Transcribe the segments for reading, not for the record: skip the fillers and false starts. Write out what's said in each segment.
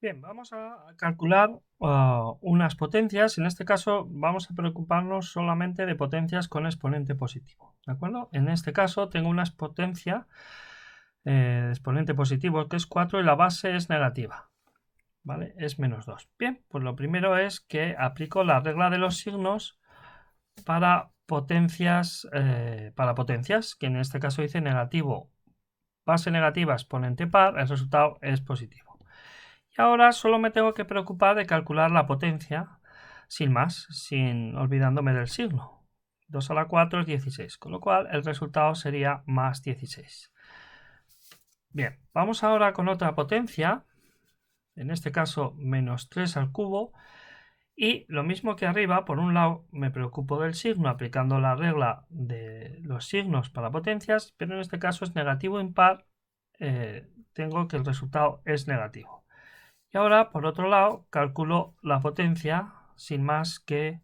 Bien, vamos a calcular unas potencias. En este caso vamos a preocuparnos solamente de potencias con exponente positivo, ¿de acuerdo? En este caso tengo una potencia de exponente positivo que es 4 y la base es negativa, ¿vale? Es menos 2. Bien, pues lo primero es que aplico la regla de los signos para potencias, que en este caso dice negativo, base negativa, exponente par, el resultado es positivo. Y ahora solo me tengo que preocupar de calcular la potencia sin más, sin olvidándome del signo. 2 a la 4 es 16, con lo cual el resultado sería más 16. Bien, vamos ahora con otra potencia, en este caso menos 3 al cubo, y lo mismo que arriba, por un lado me preocupo del signo aplicando la regla de los signos para potencias, pero en este caso es negativo impar, tengo que el resultado es negativo. Y ahora, por otro lado, calculo la potencia sin más que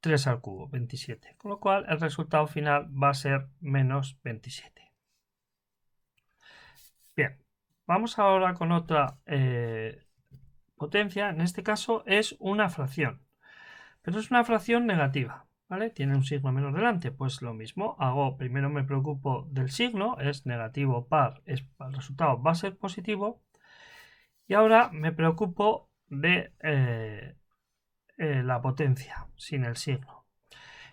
3 al cubo, 27. Con lo cual, el resultado final va a ser menos 27. Bien, vamos ahora con otra potencia. En este caso es una fracción, pero es una fracción negativa, ¿vale? Tiene un signo menos delante. Pues lo mismo, primero me preocupo del signo, es negativo par, el resultado va a ser positivo. Y ahora me preocupo de la potencia sin el signo.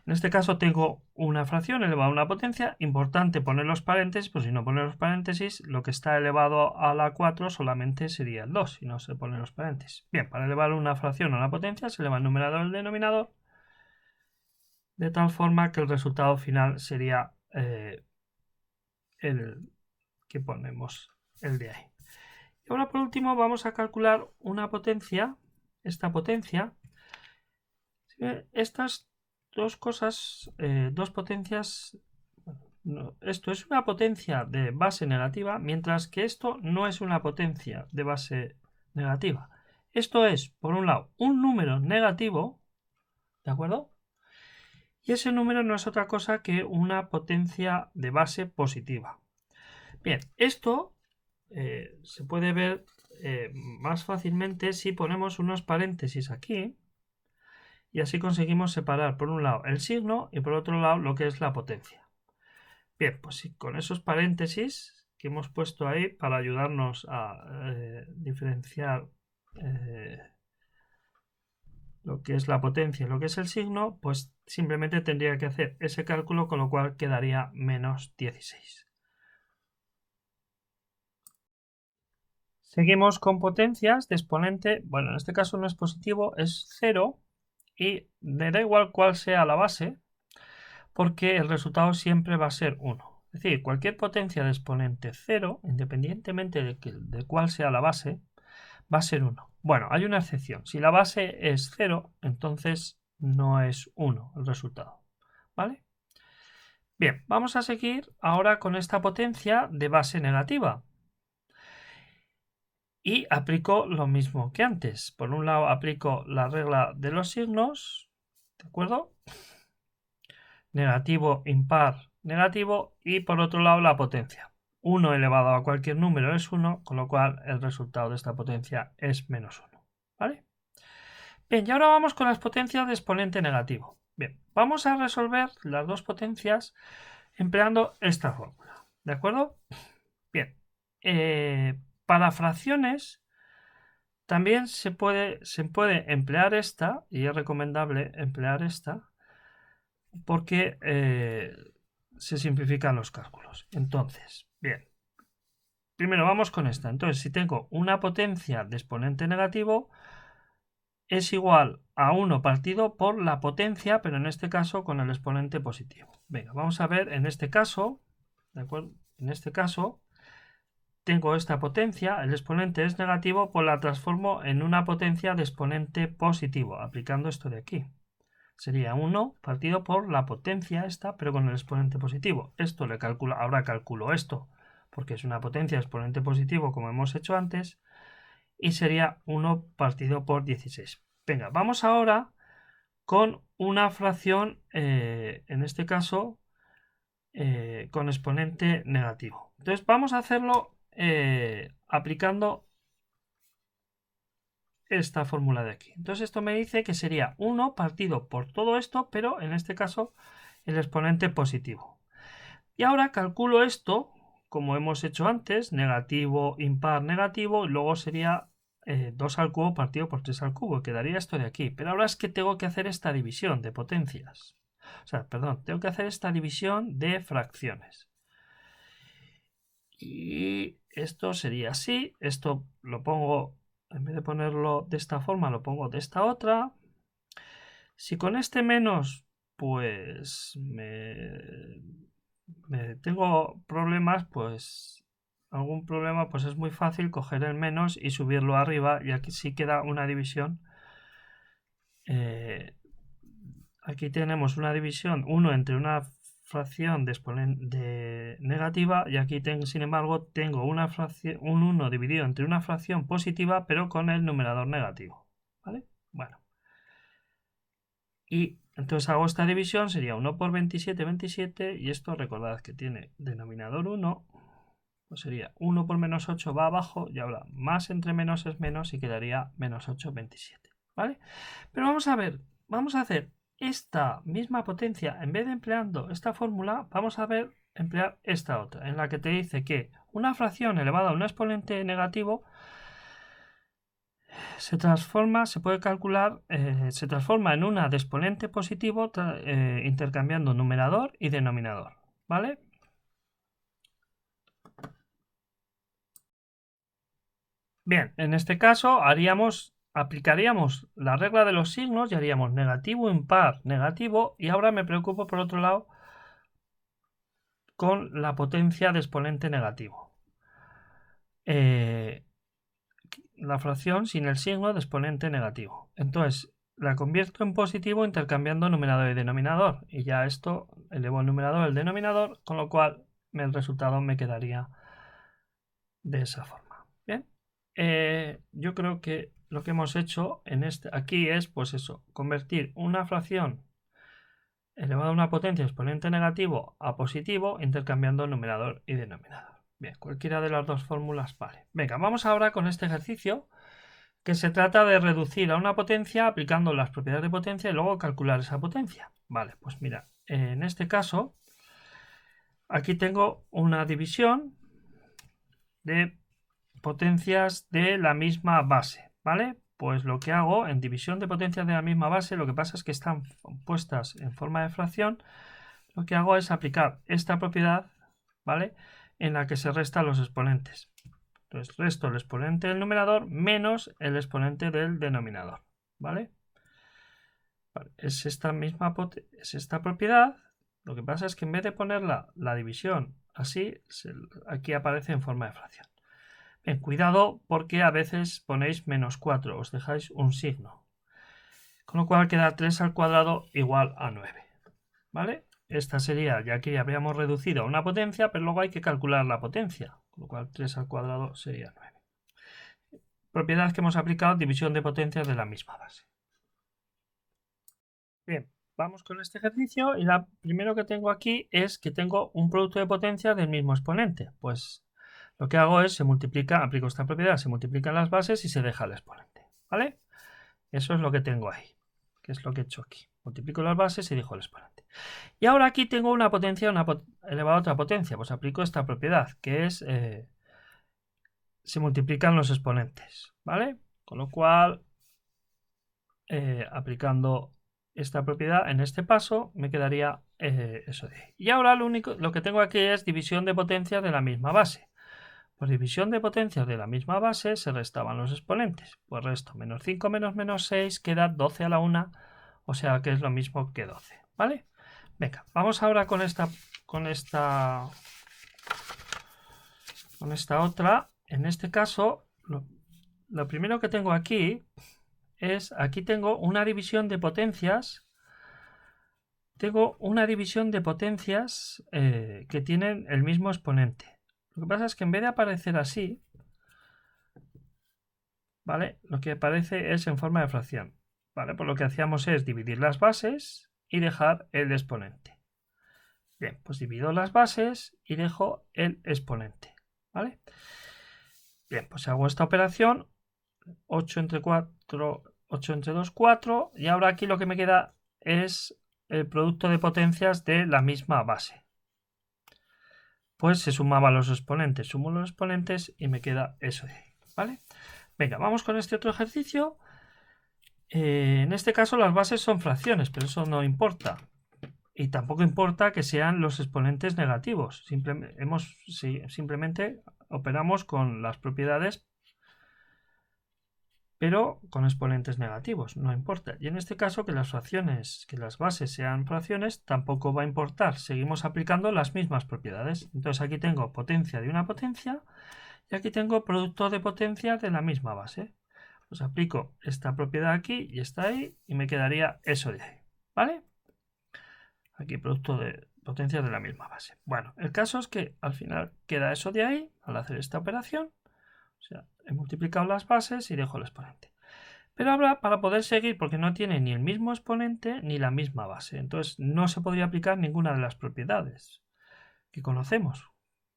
En este caso tengo una fracción elevada a una potencia. Importante poner los paréntesis, pues si no poner los paréntesis, lo que está elevado a la 4 solamente sería el 2, si no se ponen los paréntesis. Bien, para elevar una fracción a una potencia se eleva el numerador al denominador, de tal forma que el resultado final sería el que ponemos el de ahí. Y ahora por último vamos a calcular una potencia, esta potencia. Estas dos cosas, dos potencias, no, esto es una potencia de base negativa, mientras que esto no es una potencia de base negativa. Esto es, por un lado, un número negativo, ¿de acuerdo? Y ese número no es otra cosa que una potencia de base positiva. Bien, esto se puede ver más fácilmente si ponemos unos paréntesis aquí. Y así conseguimos separar por un lado el signo y por otro lado lo que es la potencia. Bien, pues sí, con esos paréntesis que hemos puesto ahí para ayudarnos a diferenciar lo que es la potencia y lo que es el signo, pues simplemente tendría que hacer ese cálculo, con lo cual quedaría menos 16. Seguimos con potencias de exponente, bueno, en este caso no es positivo, es 0 y me da igual cuál sea la base, porque el resultado siempre va a ser 1. Es decir, cualquier potencia de exponente 0, independientemente de cuál sea la base, va a ser 1. Bueno, hay una excepción. Si la base es 0, entonces no es 1 el resultado. ¿Vale? Bien, vamos a seguir ahora con esta potencia de base negativa. Y aplico lo mismo que antes. Por un lado aplico la regla de los signos, ¿de acuerdo? Negativo, impar, negativo, y por otro lado la potencia. 1 elevado a cualquier número es 1, con lo cual el resultado de esta potencia es menos 1. ¿Vale? Bien, y ahora vamos con las potencias de exponente negativo. Bien, vamos a resolver las dos potencias empleando esta fórmula. ¿De acuerdo? Bien, para fracciones también se puede emplear esta, y es recomendable emplear esta, porque se simplifican los cálculos. Entonces, bien, primero vamos con esta. Entonces, si tengo una potencia de exponente negativo, es igual a 1 partido por la potencia, pero en este caso con el exponente positivo. Venga, vamos a ver en este caso, ¿de acuerdo? En este caso, tengo esta potencia, el exponente es negativo, pues la transformo en una potencia de exponente positivo, aplicando esto de aquí. Sería 1 partido por la potencia esta, pero con el exponente positivo. Esto le calculo, ahora calculo esto, porque es una potencia de exponente positivo, como hemos hecho antes, y sería 1 partido por 16. Venga, vamos ahora con una fracción, en este caso, con exponente negativo. Entonces vamos a hacerlo aplicando esta fórmula de aquí. Entonces esto me dice que sería 1 partido por todo esto, pero en este caso el exponente positivo. Y ahora calculo esto, como hemos hecho antes, negativo, impar, negativo, y luego sería 2 al cubo partido por 3 al cubo, quedaría esto de aquí. Pero ahora es que tengo que hacer esta división de potencias. O sea, perdón, tengo que hacer esta división de fracciones. Y esto sería así, esto lo pongo, en vez de ponerlo de esta forma, lo pongo de esta otra. Si con este menos, pues me tengo problemas, pues algún problema, pues es muy fácil coger el menos y subirlo arriba, y aquí sí queda una división. Aquí tenemos una división 1 entre una fracción de negativa, y aquí sin embargo tengo una fracción, un 1 dividido entre una fracción positiva, pero con el numerador negativo. ¿Vale? Bueno. Y entonces hago esta división, sería 1 por 27, 27, y esto recordad que tiene denominador 1, pues sería 1 por menos 8 va abajo, y ahora más entre menos es menos, y quedaría menos 8, 27. ¿Vale? Pero vamos a ver, vamos a hacer esta misma potencia, en vez de empleando esta fórmula, vamos a ver emplear esta otra, en la que te dice que una fracción elevada a un exponente negativo se transforma, se puede calcular, se transforma en una de exponente positivo intercambiando numerador y denominador, ¿vale? Bien, en este caso aplicaríamos la regla de los signos y haríamos negativo, impar, negativo, y ahora me preocupo por otro lado con la potencia de exponente negativo. La fracción sin el signo de exponente negativo. Entonces, la convierto en positivo intercambiando numerador y denominador. Y ya esto elevo el numerador al denominador, con lo cual el resultado me quedaría de esa forma. Bien. Yo creo que lo que hemos hecho aquí es, pues eso, convertir una fracción elevada a una potencia exponente negativo a positivo intercambiando numerador y denominador. Bien, cualquiera de las dos fórmulas vale. Venga, vamos ahora con este ejercicio, que se trata de reducir a una potencia aplicando las propiedades de potencia y luego calcular esa potencia. Vale, pues mira, en este caso, aquí tengo una división de potencias de la misma base, ¿vale? Pues lo que hago en división de potencias de la misma base, lo que pasa es que están puestas en forma de fracción, lo que hago es aplicar esta propiedad, ¿vale? En la que se restan los exponentes. Entonces resto el exponente del numerador menos el exponente del denominador, ¿vale? Es esta propiedad. Lo que pasa es que en vez de poner la división así, aquí aparece en forma de fracción. Bien, cuidado porque a veces ponéis menos 4, os dejáis un signo. Con lo cual queda 3 al cuadrado igual a 9. ¿Vale? Esta sería, ya que habríamos reducido a una potencia, pero luego hay que calcular la potencia. Con lo cual 3 al cuadrado sería 9. Propiedad que hemos aplicado, división de potencias de la misma base. Bien, vamos con este ejercicio y lo primero que tengo aquí es que tengo un producto de potencia del mismo exponente. Pues lo que hago es, aplico esta propiedad, se multiplican las bases y se deja el exponente. ¿Vale? Eso es lo que tengo ahí, que es lo que he hecho aquí. Multiplico las bases y dejo el exponente. Y ahora aquí tengo una potencia elevada a otra potencia. Pues aplico esta propiedad, que es, se multiplican los exponentes. ¿Vale? Con lo cual, aplicando esta propiedad en este paso, me quedaría eso de ahí. Y ahora lo que tengo aquí es división de potencias de la misma base. Por división de potencias de la misma base se restaban los exponentes. Pues resto menos 5 menos 6 queda 12 a la 1, o sea que es lo mismo que 12. ¿Vale? Venga, vamos ahora con esta otra. En este caso, lo primero que tengo aquí es, aquí tengo una división de potencias. Tengo una división de potencias que tienen el mismo exponente. Lo que pasa es que en vez de aparecer así, ¿vale? Lo que aparece es en forma de fracción. ¿Vale? Pues lo que hacíamos es dividir las bases y dejar el exponente. Bien, pues divido las bases y dejo el exponente. ¿Vale? Bien, pues hago esta operación. 8 entre 4, 8 entre 2, 4. Y ahora aquí lo que me queda es el producto de potencias de la misma base. Pues se sumaban los exponentes. Sumo los exponentes y me queda eso de ahí. ¿Vale? Venga, vamos con este otro ejercicio. En este caso las bases son fracciones, pero eso no importa. Y tampoco importa que sean los exponentes negativos. Simplemente operamos con las propiedades, pero con exponentes negativos. No importa. Y en este caso que las fracciones, que las bases sean fracciones, tampoco va a importar. Seguimos aplicando las mismas propiedades. Entonces aquí tengo potencia de una potencia y aquí tengo producto de potencias de la misma base. Pues aplico esta propiedad aquí y esta ahí y me quedaría eso de ahí. ¿Vale? Aquí producto de potencias de la misma base. Bueno, el caso es que al final queda eso de ahí al hacer esta operación. O sea, he multiplicado las bases y dejo el exponente. Pero ahora para poder seguir, porque no tiene ni el mismo exponente ni la misma base. Entonces no se podría aplicar ninguna de las propiedades que conocemos.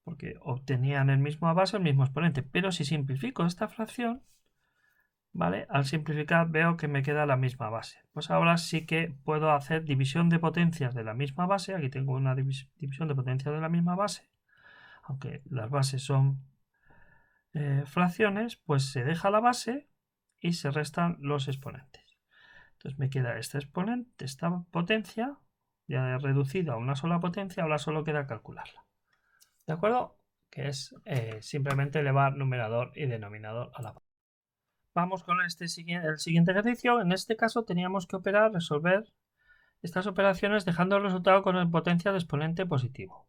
Porque obtenían el mismo base, el mismo exponente. Pero si simplifico esta fracción, ¿vale? Al simplificar veo que me queda la misma base. Pues ahora sí que puedo hacer división de potencias de la misma base. Aquí tengo una división de potencias de la misma base. Aunque las bases son fracciones, pues se deja la base y se restan los exponentes. Entonces me queda este exponente, esta potencia, ya reducida a una sola potencia, ahora solo queda calcularla. ¿De acuerdo? Que es simplemente elevar numerador y denominador a la base. Vamos con el siguiente ejercicio. En este caso teníamos que resolver estas operaciones dejando el resultado con el potencia de exponente positivo.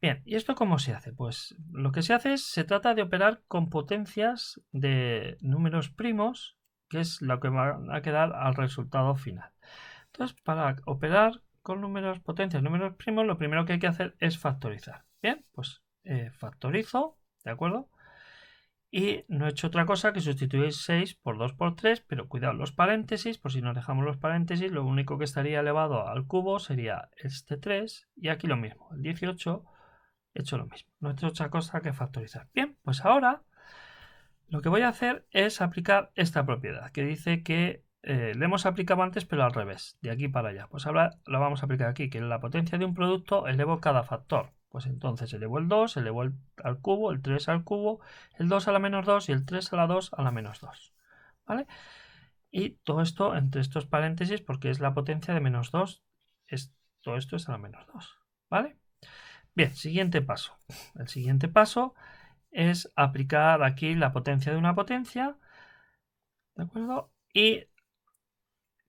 Bien, ¿y esto cómo se hace? Pues lo que se hace es, se trata de operar con potencias de números primos, que es lo que va a quedar al resultado final. Entonces, para operar con potencias números primos, lo primero que hay que hacer es factorizar. Bien, pues factorizo, ¿de acuerdo? Y no he hecho otra cosa que sustituir 6 por 2 por 3, pero cuidado los paréntesis, por si nos dejamos los paréntesis, lo único que estaría elevado al cubo sería este 3 y aquí lo mismo, el 18 he hecho lo mismo. No he hecho otra cosa que factorizar. Bien, pues ahora lo que voy a hacer es aplicar esta propiedad que dice que le hemos aplicado antes pero al revés, de aquí para allá. Pues ahora lo vamos a aplicar aquí, que la potencia de un producto elevo cada factor. Pues entonces elevo el 2, elevo al cubo, el 3 al cubo, el 2 a la menos 2 y el 3 a la 2 a la menos 2. ¿Vale? Y todo esto entre estos paréntesis porque es la potencia de menos 2. Todo esto es a la menos 2. ¿Vale? Bien, siguiente paso. El siguiente paso es aplicar aquí la potencia de una potencia, ¿de acuerdo? Y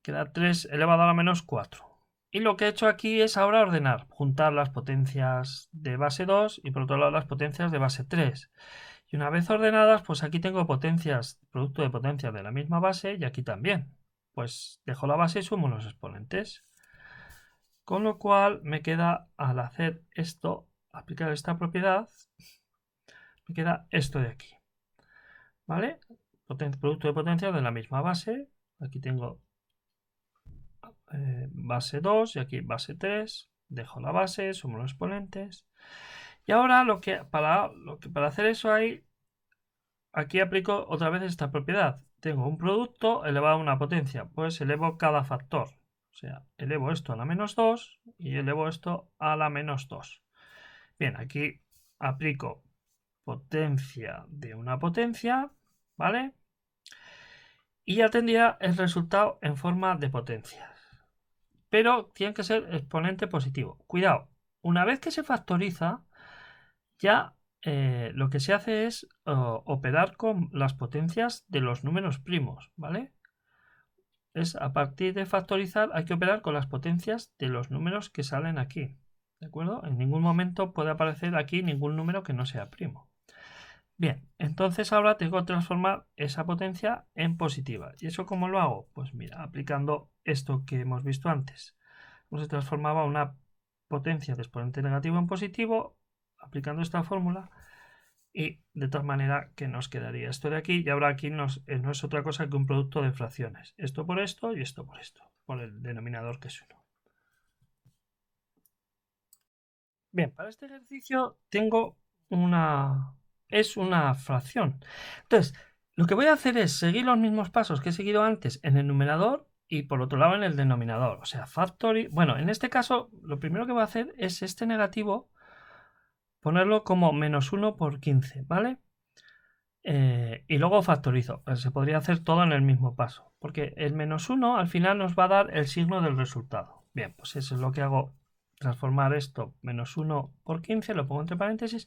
queda 3 elevado a la menos 4. Y lo que he hecho aquí es ahora ordenar, juntar las potencias de base 2 y por otro lado las potencias de base 3. Y una vez ordenadas, pues aquí tengo potencias, producto de potencias de la misma base y aquí también. Pues dejo la base y sumo los exponentes. Con lo cual me queda, al hacer esto, aplicar esta propiedad, me queda esto de aquí. ¿Vale? Producto de potencias de la misma base. Aquí tengo base 2 y aquí base 3. Dejo la base, sumo los exponentes. Y ahora para hacer eso aquí aplico otra vez esta propiedad. Tengo un producto elevado a una potencia. Pues elevo cada factor. O sea, elevo esto a la menos 2 y elevo esto a la menos 2. Bien, aquí aplico potencia de una potencia, ¿vale? Y ya tendría el resultado en forma de potencias. Pero tiene que ser exponente positivo. Cuidado, una vez que se factoriza, ya lo que se hace es operar con las potencias de los números primos, ¿vale? A partir de factorizar hay que operar con las potencias de los números que salen aquí, ¿de acuerdo? En ningún momento puede aparecer aquí ningún número que no sea primo. Bien, entonces ahora tengo que transformar esa potencia en positiva. ¿Y eso cómo lo hago? Pues mira, aplicando esto que hemos visto antes. Pues se transformaba una potencia de exponente negativo en positivo, aplicando esta fórmula, y de tal manera que nos quedaría esto de aquí, y ahora aquí no es otra cosa que un producto de fracciones. Esto por esto y esto por esto, por el denominador que es 1. Bien, para este ejercicio tengo es una fracción. Entonces, Lo que voy a hacer es seguir los mismos pasos que he seguido antes en el numerador y por otro lado en el denominador. O sea, factory. Bueno, en este caso, lo primero que voy a hacer es este negativo ponerlo como -1 por 15, ¿vale? Y luego factorizo. Pues se podría hacer todo en el mismo paso, porque el -1 al final nos va a dar el signo del resultado. Bien, pues eso es lo que hago. Transformar esto -1 por 15, lo pongo entre paréntesis.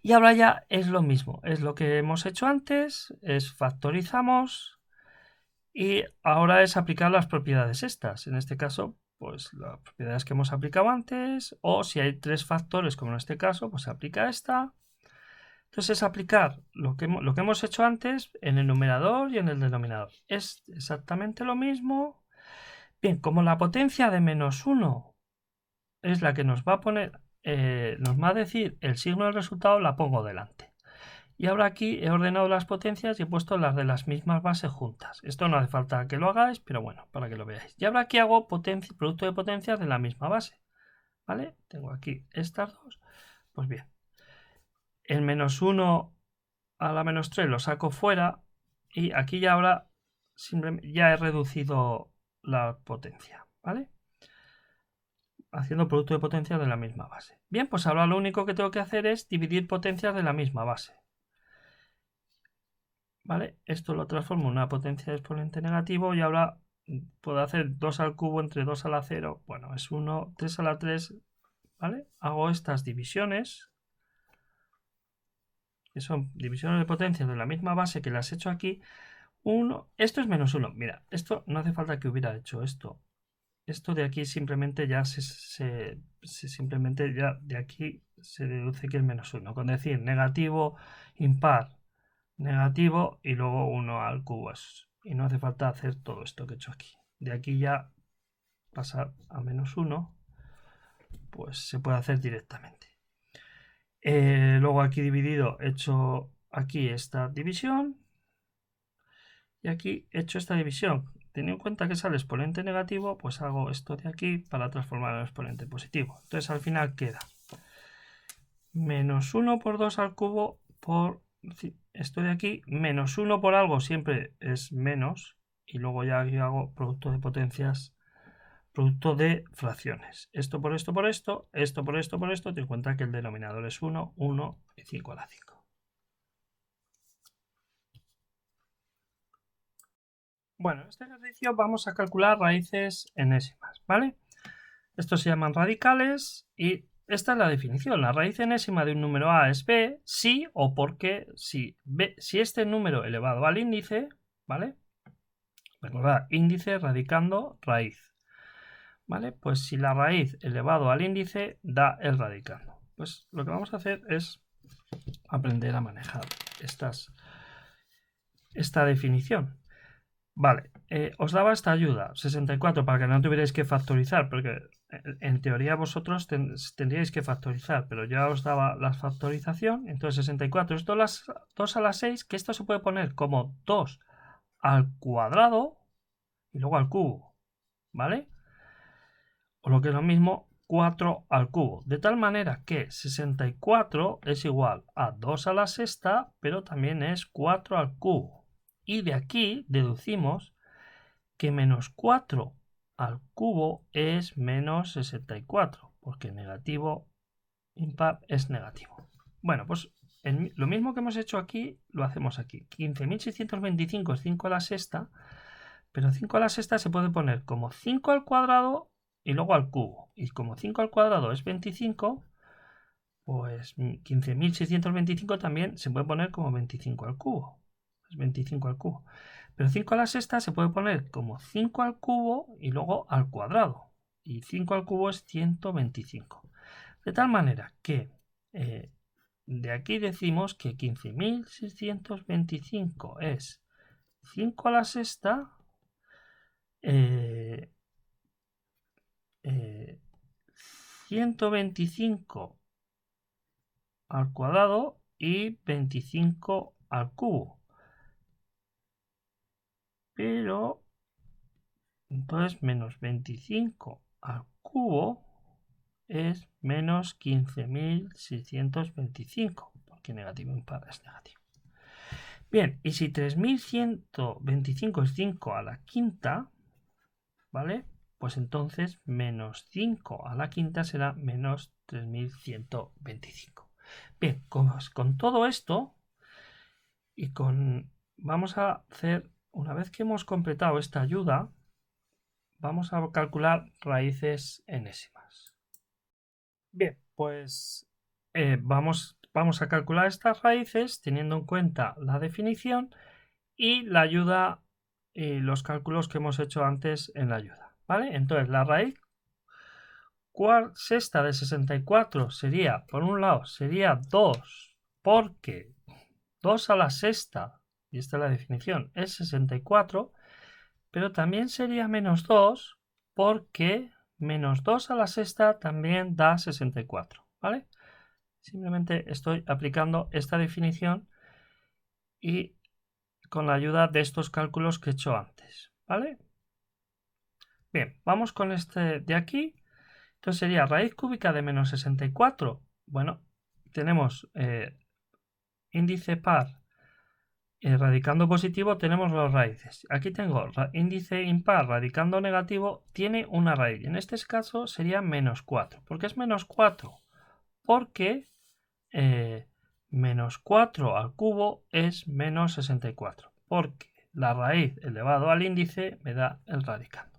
Y ahora ya es lo mismo. Es lo que hemos hecho antes. Es factorizamos. Y ahora es aplicar las propiedades estas. En este caso, pues las propiedades que hemos aplicado antes. O si hay 3 factores, como en este caso, pues se aplica esta. Entonces es aplicar lo que hemos hecho antes en el numerador y en el denominador. Es exactamente lo mismo. Bien, como la potencia de -1 es la que nos va a poner, nos va a decir el signo del resultado, la pongo delante. Y ahora aquí he ordenado las potencias y he puesto las de las mismas bases juntas. Esto no hace falta que lo hagáis, pero bueno, para que lo veáis. Y ahora aquí hago producto de potencias de la misma base. ¿Vale? Tengo aquí estas dos. Pues bien, el -1 a la -3 lo saco fuera y aquí ya ahora simplemente ya he reducido la potencia, ¿vale? Haciendo producto de potencias de la misma base. Bien, pues ahora lo único que tengo que hacer es dividir potencias de la misma base. ¿Vale? Esto lo transformo en una potencia de exponente negativo y ahora puedo hacer 2 al cubo entre 2 a la 0. Bueno, es 1, 3 a la 3, ¿vale? Hago estas divisiones, que son divisiones de potencias de la misma base que las he hecho aquí. Esto es -1. Mira, esto no hace falta que hubiera hecho esto. Esto de aquí simplemente ya simplemente ya de aquí se deduce que es -1. Con decir negativo, impar, negativo y luego 1 al cubo. Y no hace falta hacer todo esto que he hecho aquí. De aquí ya pasar a -1, pues se puede hacer directamente. Luego aquí dividido he hecho aquí esta división y aquí he hecho esta división. Teniendo en cuenta que sale exponente negativo, pues hago esto de aquí para transformar en exponente positivo. Entonces al final queda -1 por 2 al cubo por esto de aquí, -1 por algo siempre es menos, y luego ya aquí hago producto de potencias, producto de fracciones. Esto por esto por esto, esto por esto por esto, ten en cuenta que el denominador es 1, 1 y 5 a la 5. Bueno, en este ejercicio vamos a calcular raíces enésimas, ¿vale? Estos se llaman radicales y esta es la definición. La raíz enésima de un número a es b si o porque si este número elevado al índice, ¿vale? Recordad, índice radicando raíz, ¿vale? Pues si la raíz elevado al índice da el radicando. Pues lo que vamos a hacer es aprender a manejar esta definición. Vale, os daba esta ayuda, 64, para que no tuvierais que factorizar, porque en teoría vosotros tendríais que factorizar, pero ya os daba la factorización. Entonces 64 es 2 a la 6, que esto se puede poner como 2 al cuadrado y luego al cubo, ¿vale? O lo que es lo mismo, 4 al cubo. De tal manera que 64 es igual a 2 a la sexta, pero también es 4 al cubo. Y de aquí deducimos que -4 al cubo es -64, porque negativo impar es negativo. Bueno, pues lo mismo que hemos hecho aquí, lo hacemos aquí. 15.625 es 5 a la sexta, pero 5 a la sexta se puede poner como 5 al cuadrado y luego al cubo. Y como 5 al cuadrado es 25, pues 15.625 también se puede poner como 25 al cubo. Es 25 al cubo. Pero 5 a la sexta se puede poner como 5 al cubo y luego al cuadrado. Y 5 al cubo es 125. De tal manera que de aquí decimos que 15.625 es 5 a la sexta 125 al cuadrado y 25 al cubo. Pero entonces menos 25 al cubo es menos 15.625, porque negativo impar es negativo. Bien, y si 3125 es 5 a la quinta, ¿vale? Pues entonces menos 5 a la quinta será menos 3125. Bien, con todo esto y vamos a hacer, una vez que hemos completado esta ayuda, vamos a calcular raíces enésimas. Bien, pues vamos a calcular estas raíces teniendo en cuenta la definición y la ayuda y los cálculos que hemos hecho antes en la ayuda. ¿Vale? Entonces la raíz sexta de 64 sería, por un lado, sería 2, porque 2 a la sexta, y esta es la definición, es 64, pero también sería menos 2, porque menos 2 a la sexta también da 64, ¿vale? Simplemente estoy aplicando esta definición y con la ayuda de estos cálculos que he hecho antes, ¿vale? Bien, vamos con este de aquí. Entonces sería raíz cúbica de menos 64. Bueno, tenemos índice par radicando positivo, tenemos las raíces. Aquí tengo índice impar radicando negativo, tiene una raíz. En este caso sería menos 4. ¿Por qué es menos 4? Porque menos 4 al cubo es menos 64. Porque la raíz elevado al índice me da el radicando.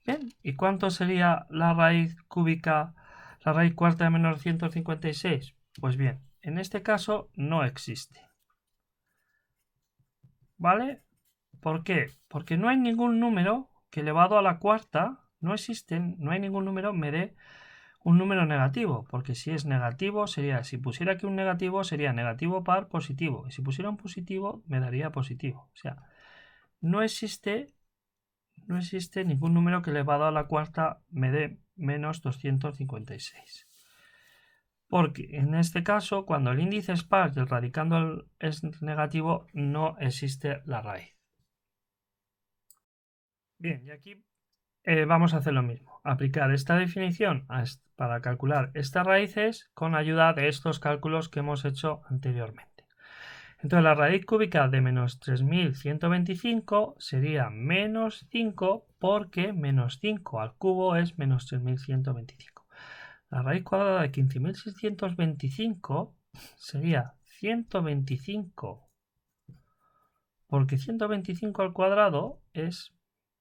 Bien, ¿y cuánto sería la raíz cúbica, la raíz cuarta de menos 156? Pues bien, en este caso no existe. ¿Vale? ¿Por qué? Porque no hay ningún número que elevado a la cuarta, no hay ningún número me dé un número negativo, porque si es negativo sería, si pusiera aquí un negativo sería negativo par positivo, y si pusiera un positivo me daría positivo. O sea, no existe ningún número que elevado a la cuarta me dé menos 256. Porque en este caso, cuando el índice es par y el radicando es negativo, no existe la raíz. Bien, y aquí vamos a hacer lo mismo. Aplicar esta definición para calcular estas raíces con ayuda de estos cálculos que hemos hecho anteriormente. Entonces la raíz cúbica de menos 3125 sería menos 5 porque menos 5 al cubo es menos 3125. La raíz cuadrada de 15.625 sería 125 porque 125 al cuadrado es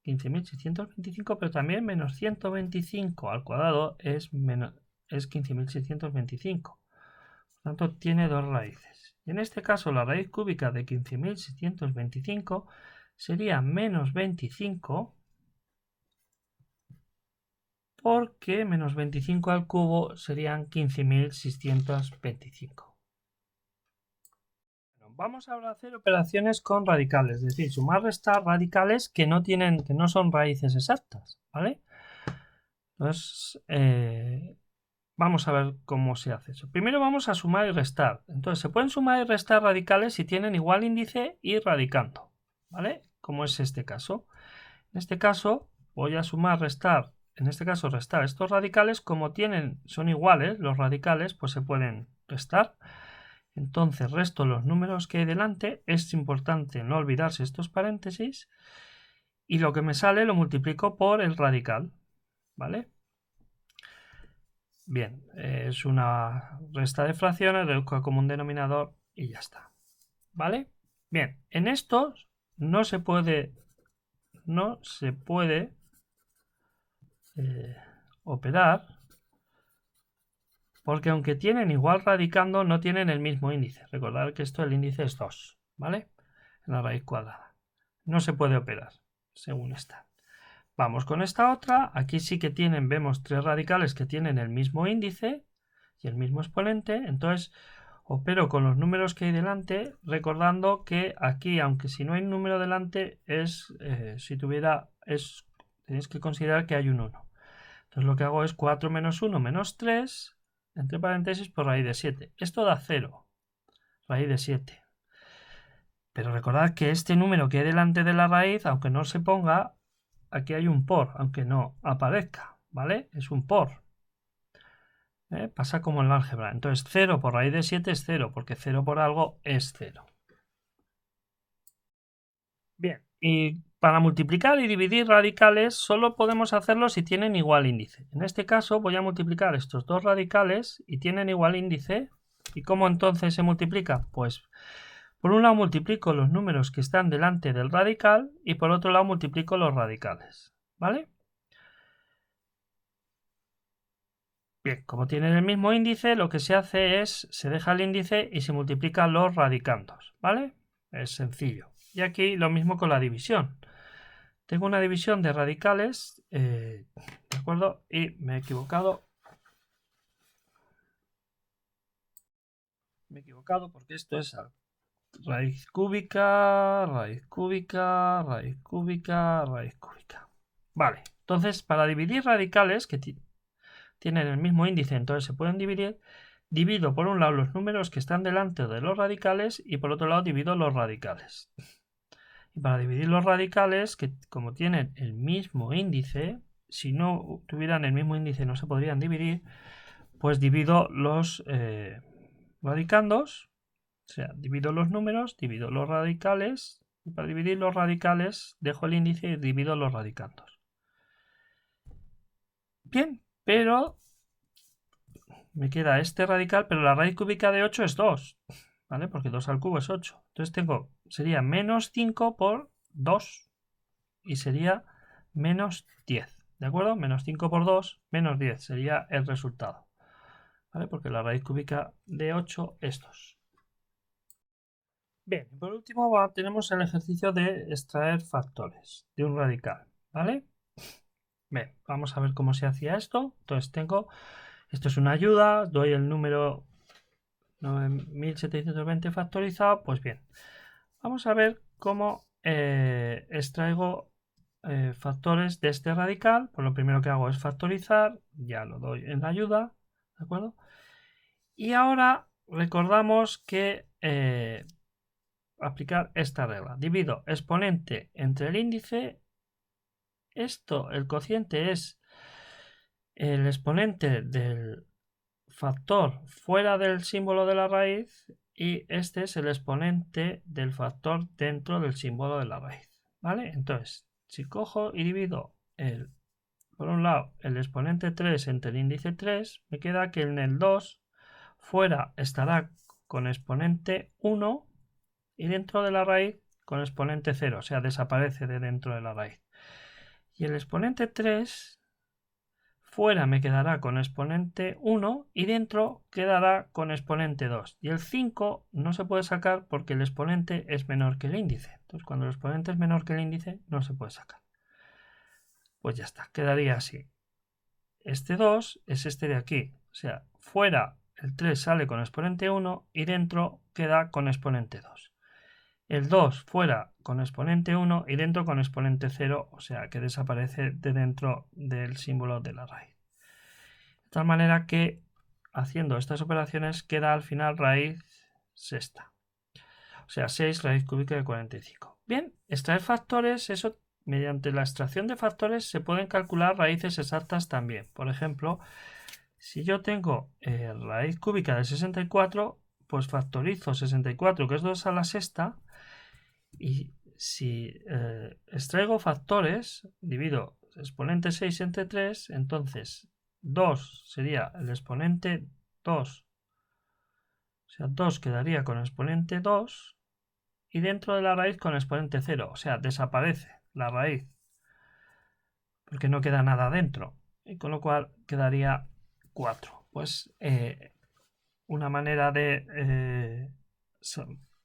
15.625, pero también menos 125 al cuadrado es 15.625. Por tanto, tiene dos raíces. Y en este caso, la raíz cúbica de 15.625 sería menos 25, porque menos 25 al cubo serían 15.625. Vamos ahora a hacer operaciones con radicales, es decir, sumar, restar radicales que no son raíces exactas, ¿vale? Entonces, vamos a ver cómo se hace eso. Primero vamos a sumar y restar. Entonces, se pueden sumar y restar radicales si tienen igual índice y radicando, ¿vale? Como es este caso. En este caso, voy a sumar, restar, en este caso restar estos radicales, como son iguales los radicales, pues se pueden restar. Entonces resto los números que hay delante, es importante no olvidarse estos paréntesis, y lo que me sale lo multiplico por el radical, ¿vale? Bien, es una resta de fracciones, reduzco a común denominador y ya está, ¿vale? Bien, en estos no se puede operar, porque aunque tienen igual radicando, no tienen el mismo índice. Recordad que el índice es 2, ¿vale? En la raíz cuadrada. No se puede operar, según esta. Vamos con esta otra. Aquí sí que vemos tres radicales que tienen el mismo índice y el mismo exponente. Entonces, opero con los números que hay delante, recordando que aquí, aunque si no hay un número delante, tenéis que considerar que hay un 1. Entonces lo que hago es 4 menos 1 menos 3, entre paréntesis, por raíz de 7. Esto da 0, raíz de 7. Pero recordad que este número que hay delante de la raíz, aunque no se ponga, aquí hay un por, aunque no aparezca, ¿vale? Es un por. Pasa como en el álgebra. Entonces 0 por raíz de 7 es 0, porque 0 por algo es 0. Bien, y para multiplicar y dividir radicales solo podemos hacerlo si tienen igual índice. En este caso voy a multiplicar estos dos radicales y tienen igual índice. ¿Y cómo entonces se multiplica? Pues por un lado multiplico los números que están delante del radical y por otro lado multiplico los radicales. ¿Vale? Bien, como tienen el mismo índice, lo que se hace es, se deja el índice y se multiplican los radicandos. ¿Vale? Es sencillo. Y aquí lo mismo con la división. Tengo una división de radicales, ¿de acuerdo? Y me he equivocado. Me he equivocado porque esto es raíz cúbica, raíz cúbica, raíz cúbica, raíz cúbica. Vale, entonces para dividir radicales que tienen el mismo índice, entonces se pueden dividir, divido por un lado los números que están delante de los radicales y por otro lado divido los radicales. Y para dividir los radicales, que como tienen el mismo índice, si no tuvieran el mismo índice no se podrían dividir, pues divido los radicandos, o sea, divido los números, divido los radicales, y para dividir los radicales dejo el índice y divido los radicandos. Bien, pero me queda este radical, pero la raíz cúbica de 8 es 2, ¿vale? Porque 2 al cubo es 8. Entonces sería menos 5 por 2 y sería menos 10, ¿de acuerdo? Menos 5 por 2, menos 10 sería el resultado, ¿vale? Porque la raíz cúbica de 8 es 2. Bien, por último tenemos el ejercicio de extraer factores de un radical, ¿vale? Bien, vamos a ver cómo se hacía esto. Entonces esto es una ayuda, doy el número 9720 factorizado, pues bien, vamos a ver cómo extraigo factores de este radical. Pues lo primero que hago es factorizar, ya lo doy en la ayuda, ¿de acuerdo? Y ahora recordamos que aplicar esta regla. Divido exponente entre el índice. Esto, el cociente es el exponente del factor fuera del símbolo de la raíz y este es el exponente del factor dentro del símbolo de la raíz. ¿Vale? Entonces, si cojo y divido por un lado el exponente 3 entre el índice 3, me queda que en el 2 fuera estará con exponente 1 y dentro de la raíz con exponente 0, o sea, desaparece de dentro de la raíz. Y el exponente 3 fuera me quedará con exponente 1 y dentro quedará con exponente 2. Y el 5 no se puede sacar porque el exponente es menor que el índice. Entonces, cuando el exponente es menor que el índice, no se puede sacar. Pues ya está, quedaría así. Este 2 es este de aquí. O sea, fuera el 3 sale con exponente 1 y dentro queda con exponente 2. El 2 fuera con exponente 1 y dentro con exponente 0, o sea que desaparece de dentro del símbolo de la raíz. De tal manera que haciendo estas operaciones queda al final raíz sexta. O sea, 6 raíz cúbica de 45. Bien, extraer factores, eso mediante la extracción de factores se pueden calcular raíces exactas también. Por ejemplo, si yo tengo raíz cúbica de 64, pues factorizo 64, que es 2 a la sexta, y si extraigo factores, divido exponente 6 entre 3, entonces 2 sería el exponente 2, o sea, 2 quedaría con exponente 2 y dentro de la raíz con exponente 0, o sea, desaparece la raíz porque no queda nada dentro, y con lo cual quedaría 4. Pues una manera de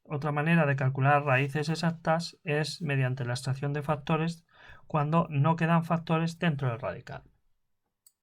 otra manera de calcular raíces exactas es mediante la extracción de factores cuando no quedan factores dentro del radical.